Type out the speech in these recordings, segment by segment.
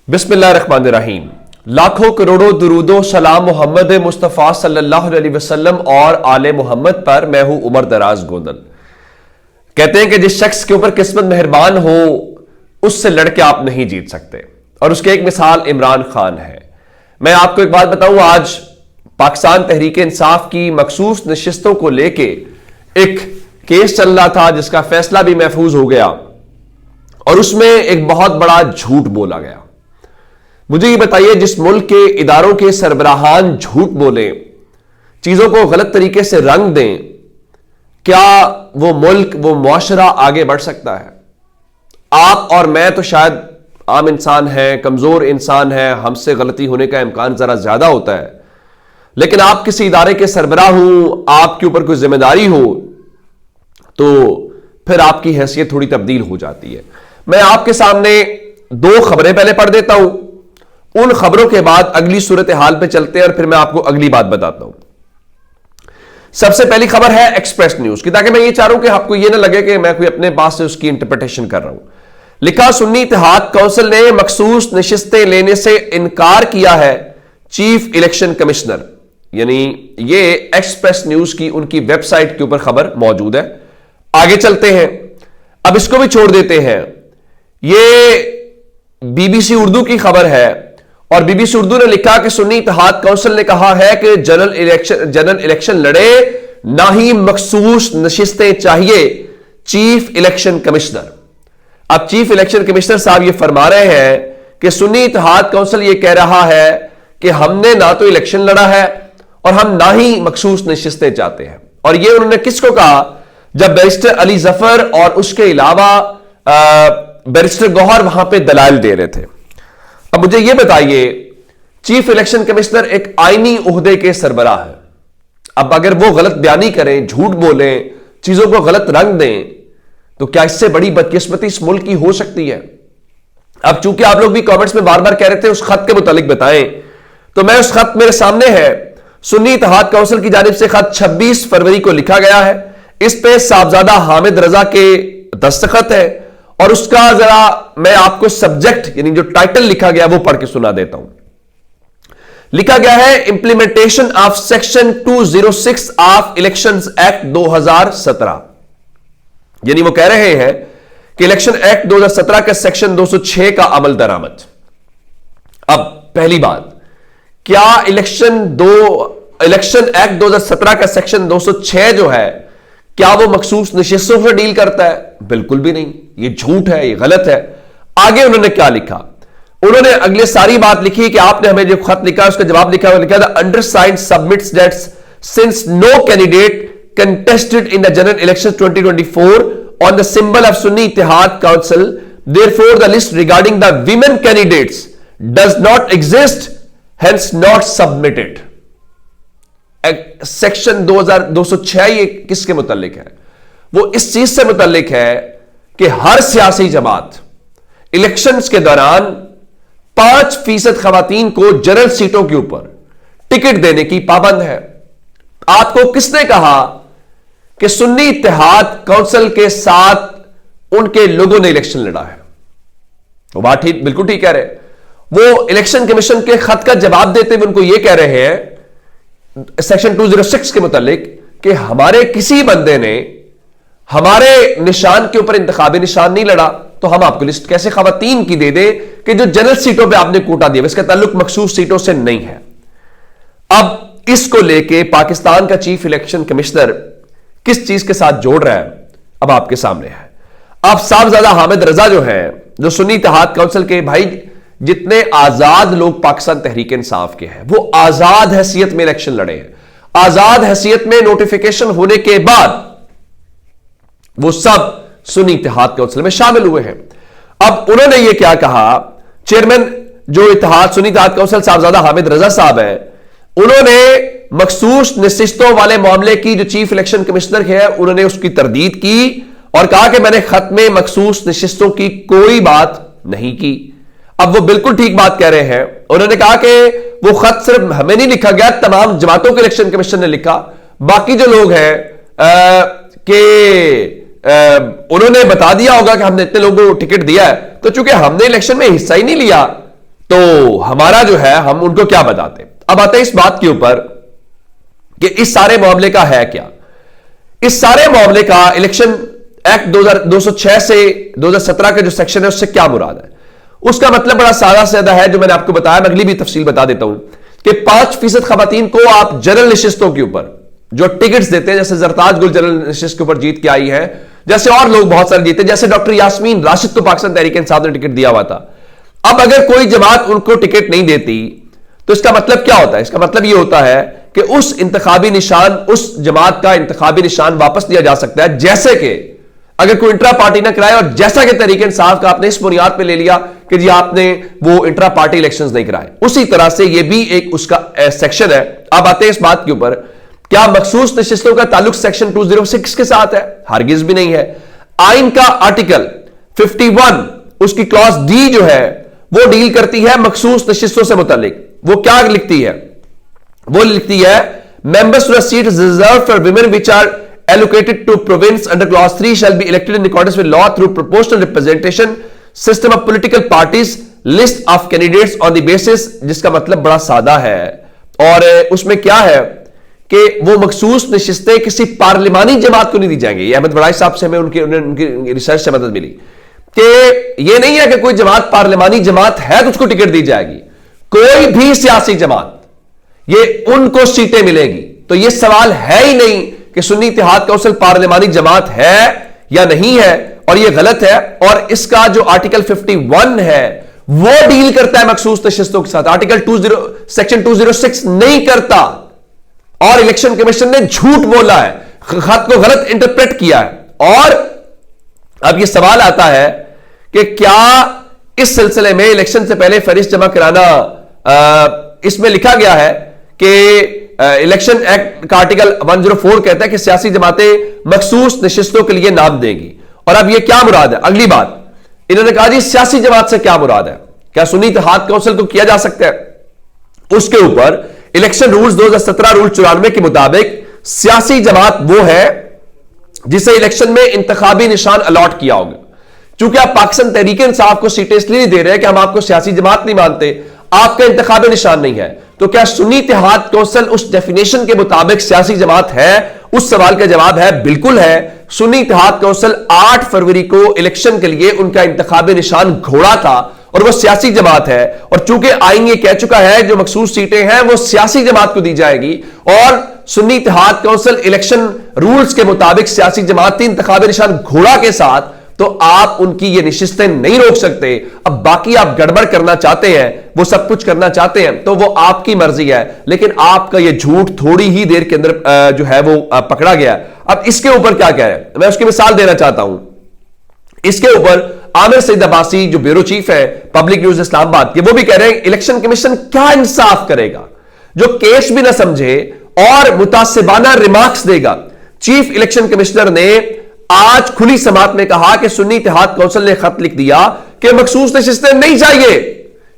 बिस्मिल्लाहिर्रहमानिर्रहीम। लाखों करोड़ों दुरूदो सलाम मोहम्मद मुस्तफ़ा सल्लल्लाहु अलैहि वसल्लम और आले मोहम्मद पर। मैं हूं उमर दराज गोंदल। कहते हैं कि जिस शख्स के ऊपर किस्मत मेहरबान हो उससे लड़के आप नहीं जीत सकते, और उसकी एक मिसाल इमरान खान है। मैं आपको एक बात बताऊं, आज पाकिस्तान तहरीक इंसाफ की मखसूस नशिस्तों को लेके एक केस चल रहा था जिसका फैसला भी महफूज हो गया, और उसमें एक बहुत बड़ा झूठ बोला गया। मुझे ये बताइए, जिस मुल्क के इदारों के सरबराहान झूठ बोलें, चीजों को गलत तरीके से रंग दें, क्या वो मुल्क, वो मुआशरा आगे बढ़ सकता है? आप और मैं तो शायद आम इंसान हैं, कमजोर इंसान हैं, हमसे गलती होने का इम्कान जरा ज्यादा होता है, लेकिन आप किसी इदारे के सरबराह हो, आपके ऊपर कोई जिम्मेदारी हो, तो फिर आपकी हैसियत थोड़ी तब्दील हो जाती है। मैं आपके सामने दो खबरें पहले पढ़ देता हूं, उन खबरों के बाद अगली सूरत हाल पे चलते हैं और फिर मैं आपको अगली बात बताता हूं। सबसे पहली खबर है एक्सप्रेस न्यूज की, ताकि मैं ये चाह रहा हूं कि आपको ये ना लगे कि मैं कोई अपने पास से उसकी इंटरप्रिटेशन कर रहा हूं। लिखा, सुन्नी इत्तेहाद काउंसिल ने मखसूस नशिस्तें लेने से इनकार किया है चीफ इलेक्शन कमिश्नर। यानी ये एक्सप्रेस न्यूज की उनकी वेबसाइट के ऊपर खबर मौजूद है। आगे चलते हैं, अब इसको भी छोड़ देते हैं। ये बीबीसी उर्दू की खबर है, और बीबीसी उर्दू ने लिखा कि सुन्नी इत्तेहाद काउंसिल ने कहा है कि जनरल इलेक्शन लड़े, ना ही मखसूस नशिस्तें चाहिए चीफ इलेक्शन कमिश्नर। अब चीफ इलेक्शन कमिश्नर साहब ये फरमा रहे हैं कि सुन्नी इत्तेहाद काउंसिल ये कह रहा है कि हमने ना तो इलेक्शन लड़ा है और हम ना ही मखसूस नशिस्तें चाहते हैं। और ये उन्होंने किसको कहा? जब बैरिस्टर अली जफर और उसके अलावा बैरिस्टर गौहर वहां पे दलाल दे रहे थे। अब मुझे यह बताइए, चीफ इलेक्शन कमिश्नर एक आईनी ओहदे के सरबराह है। अब अगर वो गलत बयानी करें, झूठ बोलें, चीजों को गलत रंग दें, तो क्या इससे बड़ी बदकिस्मती इस मुल्क की हो सकती है? अब चूंकि आप लोग भी कमेंट्स में बार बार कह रहे थे उस खत के मुतालिक बताएं, तो मैं उस खत मेरे सामने है, सुन्नी इत्तेहाद काउंसिल की जानिब से खत 26 फरवरी को लिखा गया है। इस पे साहबजादा हामिद रजा के दस्तखत है, और उसका जरा मैं आपको सब्जेक्ट यानी जो टाइटल लिखा गया वो पढ़ के सुना देता हूं। लिखा गया है, implementation of section 206 of elections act 2017। यानी वो कह रहे हैं कि इलेक्शन एक्ट 2017 के सेक्शन 206 का अमल दरामद। अब पहली बात, क्या इलेक्शन एक्ट 2017 का सेक्शन 206 जो है, क्या वो मखसूस नशिस्तों से डील करता है? बिल्कुल भी नहीं, ये झूठ है, ये गलत है। आगे उन्होंने क्या लिखा? उन्होंने अगले सारी बात लिखी कि आपने हमें जो खत लिखा उसका जवाब लिखा, लिखा था, undersigned submits that since no candidate contested in the general election 2024 on the symbol of Sunni Ittehad Council, therefore the list regarding the women candidates does not exist, hence not submitted. Section 206 ये किसके मुतालिक है? वो इस चीज से मुतालिक है कि हर सियासी जमात इलेक्शंस के दौरान 5% खवातीन को जनरल सीटों के ऊपर टिकट देने की पाबंद है। आपको किसने कहा कि सुन्नी इत्तेहाद काउंसिल के साथ उनके लोगों ने इलेक्शन लड़ा है? वो बात ठीक, बिल्कुल ठीक कह रहे। वो इलेक्शन कमीशन के खत का जवाब देते हुए उनको यह कह रहे हैं सेक्शन 206 के मुतालिक कि हमारे किसी बंदे ने हमारे निशान के ऊपर इंतखाबी निशान नहीं लड़ा, तो हम आपको लिस्ट कैसे खवातीन की दे दे कि जो जनरल सीटों पे आपने कोटा दिया, इसका ताल्लुक मखसूस सीटों से नहीं है। अब इसको लेके पाकिस्तान का चीफ इलेक्शन कमिश्नर किस चीज के साथ जोड़ रहा है, अब आपके सामने है। अब साहबजादा हामिद रजा जो है, जो सुन्नी इत्तेहाद काउंसिल के भाई, जितने आजाद लोग पाकिस्तान तहरीक इंसाफ के हैं, वो आजाद हैसियत में इलेक्शन लड़े हैं। आजाद हैसियत में नोटिफिकेशन होने के बाद वो सब सुन्नी इत्तेहाद काउंसिल में शामिल हुए हैं। अब उन्होंने ये क्या कहा, चेयरमैन जो सुन्नी इत्तेहाद काउंसिल साहबजादा हामिद रजा साहब है, उन्होंने मखसूस नशिस्तों वाले मामले की जो चीफ इलेक्शन कमिश्नर है उन्होंने उसकी तरदीद की और कहा कि मैंने खत में मखसूस नशिस्तों की कोई बात नहीं की। अब वो बिल्कुल ठीक बात कह रहे हैं। उन्होंने कहा कि वो खत सिर्फ हमें नहीं लिखा गया, तमाम जमातों के इलेक्शन कमीशन ने लिखा। बाकी जो लोग हैं कि उन्होंने बता दिया होगा कि हमने इतने लोगों को टिकट दिया है, तो चूंकि हमने इलेक्शन में हिस्सा ही नहीं लिया, तो हमारा जो है, हम उनको क्या बताते। अब आते हैं इस बात के ऊपर कि इस सारे मामले का है क्या। इस सारे मामले का इलेक्शन एक्ट 206 से 2017 का जो सेक्शन है उससे क्या मुराद है। उसका मतलब बड़ा सादा सादा है, जो मैंने आपको बताया। मैं अगली भी तफसील बता देता हूं कि 5% खवातीन को आप जनरल नशिस्तों के ऊपर जो टिकट्स देते हैं, जैसे जरताज गुल जनरल नशिस्त के ऊपर जीत के आई है, जैसे और लोग बहुत सारे जीते, जैसे डॉक्टर यास्मीन राशिद को पाकिस्तान तहरीक इंसाफ ने टिकट दिया हुआ था। अब अगर कोई जमात उनको टिकट नहीं देती तो इसका मतलब क्या होता है। इसका मतलब यह होता है कि उस इंतखाबी निशान, उस जमात का इंतखाबी निशान वापस लिया जा सकता है। जैसे कि अगर कोई इंट्रा पार्टी ना कराए, और जैसा कि तहरीक इंसाफ का आपने इस बुनियाद पे ले लिया कि जी आपने वो इंट्रा पार्टी इलेक्शंस नहीं कराए, उसी तरह से ये भी एक उसका सेक्शन है। अब आते हैं इस बात के ऊपर, क्या मखसूस नशिस्तों का ताल्लुक सेक्शन 206 के साथ है? हरगिज भी नहीं है। आइन का आर्टिकल 51 उसकी क्लॉज डी जो है वो डील करती है मखसूस नशिस्तों से मुतालिक। वो क्या लिखती है? वो लिखती है members to the seat reserved for women which are allocated to province under clause 3 shall be elected in accordance with law through proportional representation system of political parties list of candidates on the basis, जिसका मतलब बड़ा सादा है। और उसमें क्या है कि वो मखसूस नशिस्तें किसी पार्लिमानी जमात को नहीं दी जाएंगी। ये अहमद बड़ाई साहब से हमें उनकी रिसर्च से मदद मिली कि ये नहीं है कि कोई जमात पार्लिमानी जमात है तो उसको टिकट दी जाएगी। कोई भी सियासी जमात, ये उनको सीटें मिलेगी। तो ये सवाल है ही नहीं कि सुन्नी इत्तेहाद काउंसिल पार्लिमानी जमात है या नहीं है, और ये गलत है। और इसका जो आर्टिकल 51 है वो डील करता है मखसूस नशिस्तों के साथ, आर्टिकल सेक्शन 206 नहीं करता। और इलेक्शन कमीशन ने झूठ बोला है, खत को गलत इंटरप्रेट किया है। और अब ये सवाल आता है कि क्या इस सिलसिले में इलेक्शन से पहले फहरिस्त जमा कराना, इसमें लिखा गया है कि इलेक्शन एक्ट का आर्टिकल 104 कहता है कि सियासी जमातें मखसूस नशिस्तों के लिए नाम देंगी। और अब ये क्या मुराद है? अगली बात इन्होंने कहा जी सियासी जमात से क्या मुराद है, क्या सुन्नी इत्तेहाद काउंसिल को किया जा सकता है? उसके ऊपर इलेक्शन रूल्स 2017 रूल 94 के मुताबिक सियासी जमात वो है जिसे इलेक्शन में इंतखाबी निशान अलॉट किया होगा। चूंकि आप पाकिस्तान तहरीक इंसाफ को सीटें इसलिए नहीं दे रहे हैं कि हम आपको सियासी जमात नहीं मानते, आपका इंतखाबी निशान नहीं है, तो क्या सुन्नी इत्तेहाद काउंसिल उस डेफिनेशन के मुताबिक सियासी जमात है? उस सवाल का जवाब है बिल्कुल है। सुन्नी इत्तेहाद काउंसिल 8 फरवरी को इलेक्शन के लिए उनका इंतखाबी निशान घोड़ा था और वो सियासी जमात है। और चूंकि आइन ये कह चुका है जो मखसूस सीटें हैं वो सियासी जमात को दी जाएगी, और Sunni Ittehad council election rules के मुताबिक सियासी जमाती इंतखाबी निशान घोड़ा के साथ, तो आप उनकी ये नशिस्तें नहीं रोक सकते। अब बाकी आप गड़बड़ करना चाहते हैं, वो सब कुछ करना चाहते हैं, तो वो आपकी मर्जी है, लेकिन आपका ये झूठ थोड़ी ही देर के अंदर जो है वो पकड़ा गया। अब इसके ऊपर क्या कह रहे हैं, मैं उसकी मिसाल देना चाहता हूं। इसके ऊपर आमिर सईद अब्बासी जो ब्यूरो चीफ है पब्लिक न्यूज इस्लामाबाद के, वो भी कह रहे हैं इलेक्शन कमीशन क्या इंसाफ करेगा जो केस भी ना समझे और मुतासिबाना रिमार्क्स देगा। चीफ इलेक्शन कमिश्नर ने आज खुली समात में कहा कि सुन्नी इत्तेहाद काउंसिल ने खत लिख दिया कि मखसूस नशिस्तें नहीं चाहिए,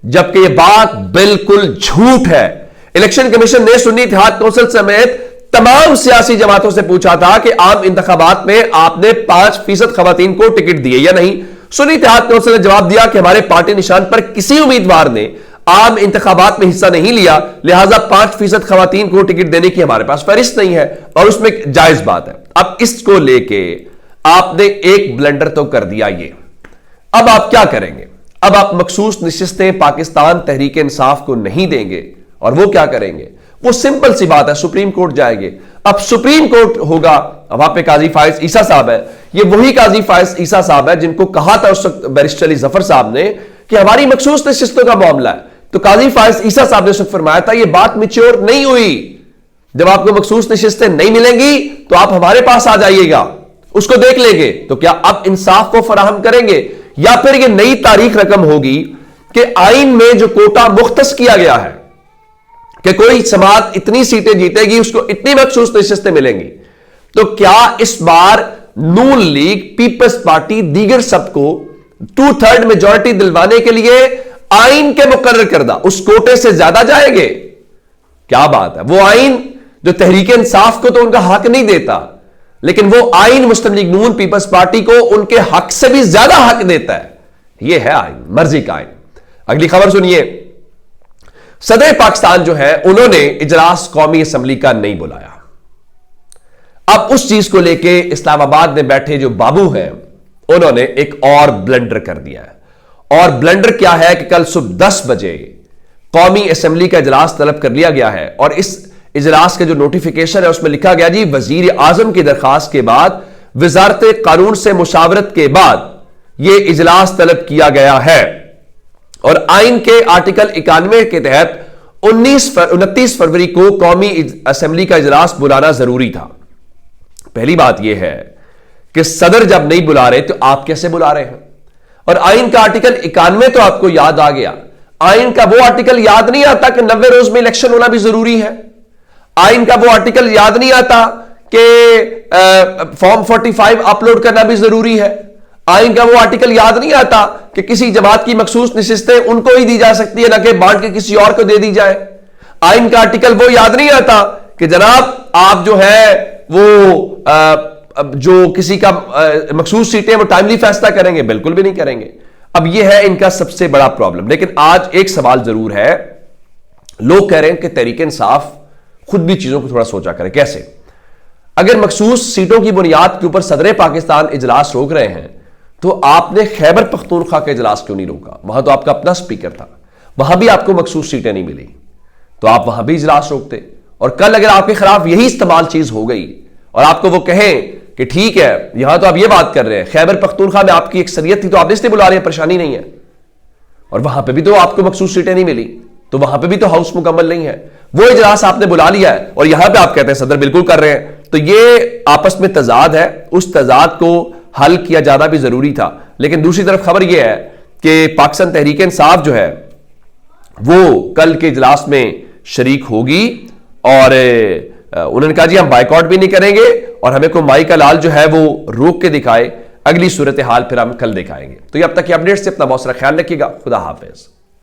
जबकि यह बात बिल्कुल झूठ है। इलेक्शन कमीशन ने सुन्नी इत्तेहाद काउंसिल समेत तमाम सियासी जमातों से पूछा था कि आम इंतखाबात में आपने 5% खवातीन को टिकट दिए या नहीं। सुन्नी इत्तेहाद काउंसिल ने जवाब दिया कि हमारे पार्टी निशान पर किसी उम्मीदवार ने आम इंतखाबात में हिस्सा नहीं लिया, लिहाजा 5% खवातीन को टिकट देने की हमारे पास फहरिस्त नहीं है, और उसमें जायज बात है। अब इसको लेके आपने एक ब्लंडर तो कर दिया ये, अब आप क्या करेंगे? अब आप मखसूस नशिस्तें पाकिस्तान तहरीक इंसाफ को नहीं देंगे, और वो क्या करेंगे? वो सिंपल सी बात है, सुप्रीम कोर्ट जाएंगे। अब सुप्रीम कोर्ट होगा, वहां पे काजी फायज ईसा साहब है, ये वही काजी फायज ईसा साहब है जिनको कहा था उस वक्त बैरिस्टर अली जफर साहब ने कि हमारी मखसूस नशिस्तों का मामला है, तो काजी फायज ईसा साहब ने उस वक्त फरमाया था ये बात मैच्योर नहीं हुई, जब आपको मखसूस नशिस्तें नहीं मिलेंगी तो आप हमारे पास आ जाइएगा, उसको देख लेंगे। तो क्या अब इंसाफ को फराहम करेंगे, या फिर यह नई तारीख रकम होगी कि आइन में जो कोटा मुख्तस किया गया है कि कोई समात इतनी सीटें जीतेगी उसको इतनी मखसूस नशिस्तें मिलेंगी, तो क्या इस बार नून लीग, पीपल्स पार्टी, दीगर सबको 2/3 मेजॉरिटी दिलवाने के लिए आइन के मुकर्रर करदा उस कोटे से ज्यादा जाएंगे? क्या बात है। वो आइन जो तहरीक इंसाफ को तो उनका हक नहीं देता, लेकिन वो आइन मुस्लिम लीग नून पीपल्स पार्टी को उनके हक से भी ज्यादा हक देता है। यह है आइन, मर्जी का आइन। अगली खबर सुनिए। सदर पाकिस्तान जो है उन्होंने इजलास कौमी असम्बली का नहीं बुलाया। अब उस चीज को लेके इस्लामाबाद में बैठे जो बाबू हैं उन्होंने एक और ब्लंडर कर दिया है। और ब्लंडर क्या है कि कल सुबह 10 बजे कौमी असम्बली का इजलास तलब कर लिया गया है और इस इजलास का जो नोटिफिकेशन है उसमें लिखा गया जी, वजीर आजम की दरखास्त के बाद वजारत कानून से मुशावरत के बाद यह इजलास तलब किया गया है और आइन के आर्टिकल 91 के तहत 29 फरवरी को कौमी असेंबली का इजलास बुलाना जरूरी था। पहली बात यह है कि सदर जब नहीं बुला रहे तो आप कैसे बुला रहे हैं? और आइन का आर्टिकल 91 तो आपको याद आ गया। आइन का वो आर्टिकल याद नहीं आता कि 90 रोज में इलेक्शन होना भी जरूरी है। आइन का वो आर्टिकल याद नहीं आता कि फॉर्म 45 अपलोड करना भी जरूरी है। आइन का वो आर्टिकल याद नहीं आता कि किसी जमात की मखसूस नशिस्तें उनको ही दी जा सकती है, ना कि बांट के किसी और को दे दी जाए। आइन का आर्टिकल वो याद नहीं आता कि जनाब आप जो है वो जो किसी का मखसूस सीटें वो टाइमली फैसला करेंगे, बिल्कुल भी नहीं करेंगे। अब ये है इनका सबसे बड़ा प्रॉब्लम। लेकिन आज एक सवाल जरूर है, लोग कह रहे हैं कि तहरीक इंसाफ खुद भी चीजों को थोड़ा सोचा करें। कैसे? अगर मखसूस सीटों की बुनियाद के ऊपर सदर पाकिस्तान इजलास रोक रहे हैं तो आपने खैबर पख्तूनख्वा का इजलास क्यों नहीं रोका? वहां तो आपका अपना स्पीकर था, वहां भी आपको मखसूस सीटें नहीं मिली तो आप वहां भी इजलास रोकते। और कल अगर आपके खिलाफ यही इस्तेमाल चीज हो गई और आपको वो कहें कि ठीक है यहां तो आप ये बात कर रहे हैं, खैबर पख्तूनख्वा में आपकी अक्सरियत थी तो आप इसलिए बुला रहे हैं, परेशानी नहीं है, और वहां पर भी तो आपको मखसूस सीटें नहीं मिली तो वहां पर भी तो हाउस मुकम्मल नहीं है, वो इजलास आपने बुला लिया है और यहां पर आप कहते हैं सदर बिल्कुल कर रहे हैं। तो ये आपस में तजाद है, उस तजाद को हल किया जाना भी जरूरी था। लेकिन दूसरी तरफ खबर यह है कि पाकिस्तान तहरीक इंसाफ जो है वो कल के इजलास में शरीक होगी और उन्होंने कहा जी हम बाइकआउट भी नहीं करेंगे और हमें को माई का लाल जो है वो रोक के दिखाए, अगली सूरत हाल फिर हम कल दिखाएंगे। तो ये अब तक की अपडेट से अपना बहुत सारा ख्याल रखिएगा। खुदा हाफिज।